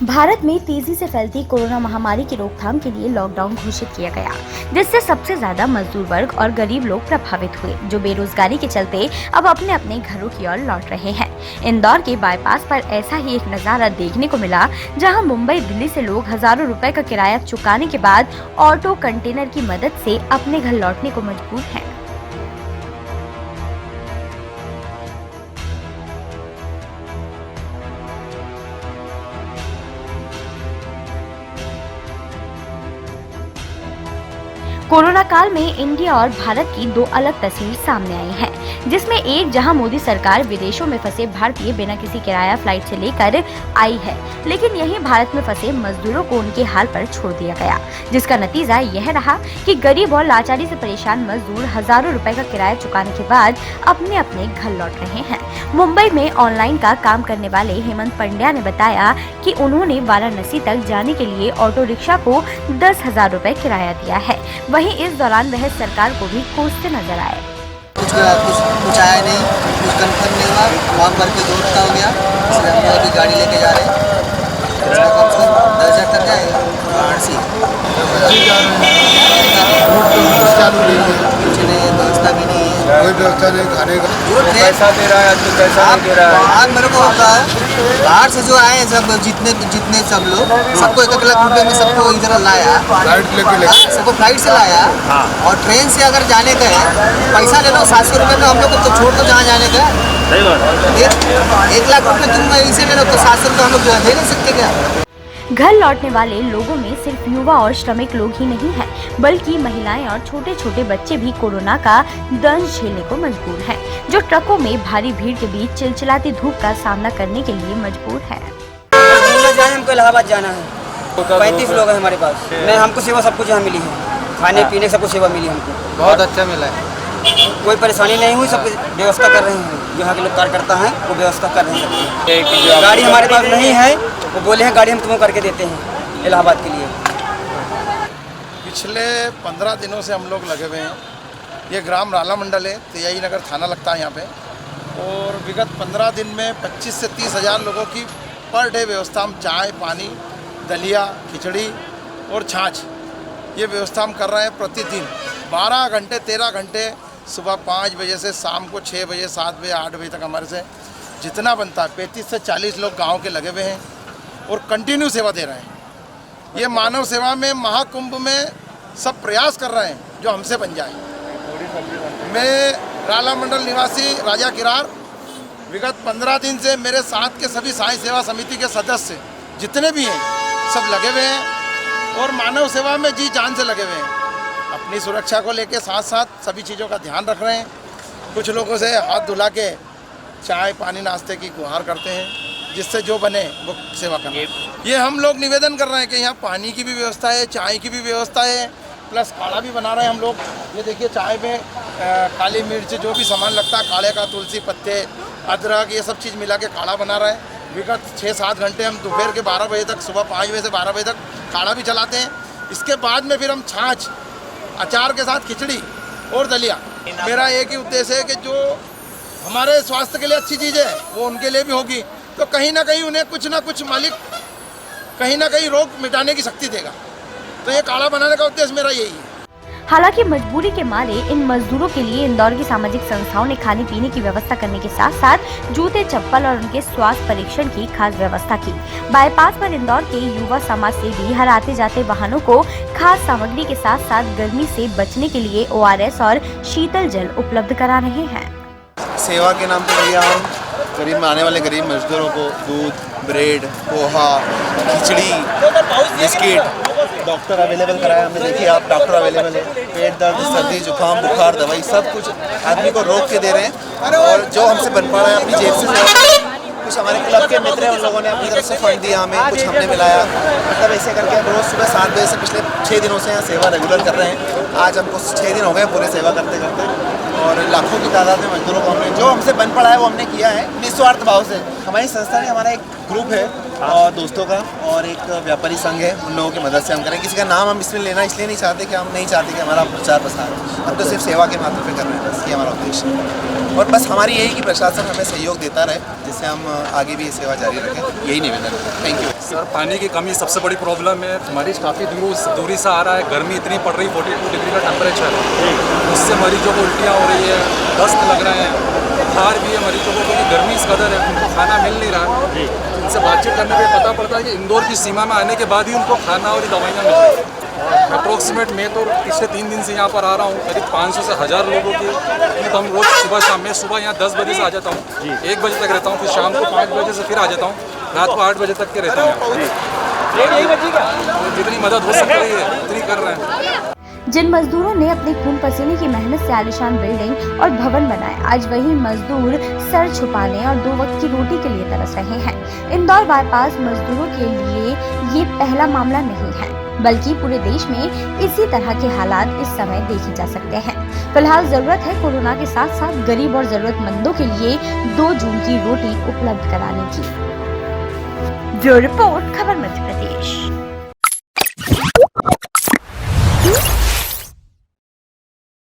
भारत में तेजी से फैलती कोरोना महामारी की रोकथाम के लिए लॉकडाउन घोषित किया गया, जिससे सबसे ज्यादा मजदूर वर्ग और गरीब लोग प्रभावित हुए, जो बेरोजगारी के चलते अब अपने अपने घरों की ओर लौट रहे हैं। इंदौर के बाईपास पर ऐसा ही एक नजारा देखने को मिला, जहां मुंबई दिल्ली से लोग हजारों रुपए का किराया चुकाने के बाद ऑटो कंटेनर की मदद से अपने घर लौटने को मजबूर हैं। कोरोना काल में इंडिया और भारत की दो अलग तस्वीर सामने आई है, जिसमें एक जहां मोदी सरकार विदेशों में फंसे भारतीय बिना किसी किराया फ्लाइट से लेकर आई है, लेकिन यहीं भारत में फंसे मजदूरों को उनके हाल पर छोड़ दिया गया, जिसका नतीजा यह रहा कि गरीब और लाचारी से परेशान मजदूर हजारों रुपए का किराया चुकाने के बाद अपने अपने घर लौट रहे हैं। मुंबई में ऑनलाइन का काम करने वाले हेमंत पंड्या ने बताया कि उन्होंने वाराणसी तक जाने के लिए ऑटो रिक्शा को 10,000 रुपए किराया दिया है। वहीं इस दौरान वह सरकार को भी कोसते नजर आए। कुछ आया नहीं, कुछ कंफर्म नहीं हुआ, वहाँ पर के 2 हफ्ता हो गया, इसलिए हम लोग अभी गाड़ी लेके जा रहे हैं। कम से कम 10,000 तक जाएगा वाराणसी। कुछ नहीं, व्यवस्था भी नहीं है, कोई व्यवस्था नहीं खाने का। पैसा दे रहा है, आदमी पैसा नहीं दे रहा है। आज मेरे को बाहर से जो आए हैं सब जितने सब लोग, सबको 1-1 लाख रुपए में सबको इधर लाया, फ्लाइट लेके सबको फ्लाइट से लाया। और ट्रेन से अगर जाने का है, पैसा ले लो 700 रुपये में, हम लोग तो छोड़ दो जहाँ जाने का। 1 लाख रुपये तुम इसे ले लो तो 700 रुपये हम लोग दे नहीं सकते क्या? घर लौटने वाले लोगों में सिर्फ युवा और श्रमिक लोग ही नहीं हैं, बल्कि महिलाएं और छोटे छोटे बच्चे भी कोरोना का दंश झेलने को मजबूर हैं, जो ट्रकों में भारी भीड़ के बीच चिलचिलाती धूप का सामना करने के लिए मजबूर हैं। हमको इलाहाबाद जाना है, 35 लोग हैं हमारे पास। हमको सेवा सब कुछ यहाँ मिली है, खाने पीने सब कुछ सेवा मिली हमको, बहुत अच्छा मिला है, कोई परेशानी नहीं हुई, सब व्यवस्था कर रहे हैं। यहाँ के लोग कार्यकर्ता हैं वो व्यवस्था कर रहे हैं। गाड़ी हमारे पास नहीं है, वो बोले हैं गाड़ी हम तुमको करके देते हैं इलाहाबाद के लिए। पिछले 15 दिनों से हम लोग लगे हुए हैं। ये ग्राम राला मंडल है, तेयाई नगर थाना लगता है यहाँ पे, और विगत 15 दिन में 25 से 30 हज़ार लोगों की पर डे व्यवस्था हम चाय, पानी, दलिया, खिचड़ी और छाछ, ये व्यवस्था हम कर रहे हैं प्रतिदिन 12 घंटे 13 घंटे, सुबह 5 बजे से शाम को 6 बजे 7 बजे 8 बजे तक हमारे से जितना बनता है 35 से 40 लोग गांव के लगे हुए हैं और कंटिन्यू सेवा दे रहे हैं। ये मानव सेवा में महाकुंभ में सब प्रयास कर रहे हैं जो हमसे बन जाए। मैं राला मंडल निवासी राजा किरार, विगत 15 दिन से मेरे साथ के सभी साई सेवा समिति के सदस्य जितने भी हैं सब लगे हुए हैं और मानव सेवा में जी जान से लगे हुए हैं। अपनी सुरक्षा को लेके साथ साथ सभी चीज़ों का ध्यान रख रहे हैं। कुछ लोगों से हाथ धुला के चाय पानी नाश्ते की गुहार करते हैं, जिससे जो बने वो सेवा करना। ये हम लोग निवेदन कर रहे हैं कि यहाँ पानी की भी व्यवस्था है, चाय की भी व्यवस्था है, प्लस काढ़ा भी बना रहे हैं हम लोग। ये देखिए चाय में काली मिर्च जो भी सामान लगता है, काढ़े का तुलसी पत्ते, अदरक, ये सब चीज़ मिला के काढ़ा बना रहे हैं। विगत 6-7 घंटे हम दोपहर के 12 बजे तक, सुबह 5 बजे से 12 बजे तक काढ़ा भी चलाते हैं। इसके बाद में फिर हम छाछ, अचार के साथ खिचड़ी और दलिया। मेरा एक ही उद्देश्य है कि जो हमारे स्वास्थ्य के लिए अच्छी चीज़ है वो उनके लिए भी होगी, तो कहीं ना कहीं उन्हें कुछ ना कुछ मालिक कहीं ना कहीं रोग मिटाने की शक्ति देगा। तो ये काढ़ा बनाने का उद्देश्य मेरा यही है। हालांकि मजबूरी के मारे इन मजदूरों के लिए इंदौर की सामाजिक संस्थाओं ने खाने पीने की व्यवस्था करने के साथ साथ जूते, चप्पल और उनके स्वास्थ्य परीक्षण की खास व्यवस्था की। बाईपास पर इंदौर के युवा समाज सेवी हर आते जाते वाहनों को खास सामग्री के साथ साथ गर्मी से बचने के लिए ORS और शीतल जल उपलब्ध करा रहे हैं। सेवा के नाम पर भैया हम गरीब में आने वाले गरीब मजदूरों को दूध, ब्रेड, पोहा, खिचड़ी, बिस्किट, डॉक्टर अवेलेबल कराया हमने। देखिए आप, डॉक्टर अवेलेबल है, पेट दर्द, सर्दी, जुकाम, बुखार, दवाई सब कुछ आदमी को रोक के दे रहे हैं। और जो हमसे बन पा रहा है अपनी जेब से, कुछ हमारे क्लब के मित्र हैं उन लोगों ने अपनी तरफ से फंड दिया हमें, कुछ हमने मिलाया। मतलब ऐसे करके हम रोज़ सुबह 7 बजे से पिछले 6 दिनों से यहाँ सेवा रेगुलर कर रहे हैं। आज हमको 6 दिन हो गए पूरे सेवा करते करते, और लाखों की तादाद में मजदूरों को हमने जो हमसे बन पड़ा है वो हमने किया है निस्वार्थ भाव से। हमारी संस्था ने, हमारा एक ग्रुप है और दोस्तों का और एक व्यापारी संघ है, उन लोगों की मदद से हम करें। किसी का नाम हम इसमें लेना इसलिए नहीं चाहते कि हम नहीं चाहते कि हमारा प्रचार प्रसार हो, हम तो सिर्फ सेवा के मात्र पे कर रहे हैं, बस ये हमारा उद्देश्य है। और बस हमारी यही कि प्रशासन हमें सहयोग देता रहे, जिससे हम आगे भी ये सेवा जारी रखें, यही निवेदन है। Thank you sir. पानी की कमी सबसे बड़ी प्रॉब्लम है, मरीज काफ़ी दूरी से आ रहा है, गर्मी इतनी पड़ रही, 42 डिग्री का टेम्परेचर, उससे मरीजों को उल्टियाँ हो रही है, दस्त लग रहे हैं, बुखार भी है मरीजों को, क्योंकि गर्मी इस कदर है, उनको खाना मिल नहीं रहा है। इनसे बातचीत करने पे पता पड़ता है कि इंदौर की सीमा में आने के बाद ही उनको खाना और दवाइयाँ मिल रही हैं। अप्रोक्सीमेट मैं तो पिछले 3 दिन से यहाँ पर आ रहा हूँ, करीब 500 से 1000 लोगों की, तो हम रोज़ सुबह शाम, मैं सुबह यहाँ 10 बजे से आ जाता हूँ, 1 बजे तक रहता हूँ, फिर शाम को 5 बजे से फिर आ जाता हूँ, रात को 8 बजे तक के रहता हूँ। जितनी मदद हो सकती है उतनी कर रहे हैं। जिन मजदूरों ने अपने खून पसीने की मेहनत से आलीशान बिल्डिंग और भवन बनाए, आज वही मजदूर सर छुपाने और 2 वक्त की रोटी के लिए तरस रहे हैं। इंदौर बाईपास मजदूरों के लिए ये पहला मामला नहीं है, बल्कि पूरे देश में इसी तरह के हालात इस समय देखे जा सकते हैं। फिलहाल जरूरत है कोरोना के साथ साथ गरीब और जरूरतमंदों के लिए 2 जून की रोटी उपलब्ध कराने की। ब्यूरो रिपोर्ट, खबर मध्य प्रदेश।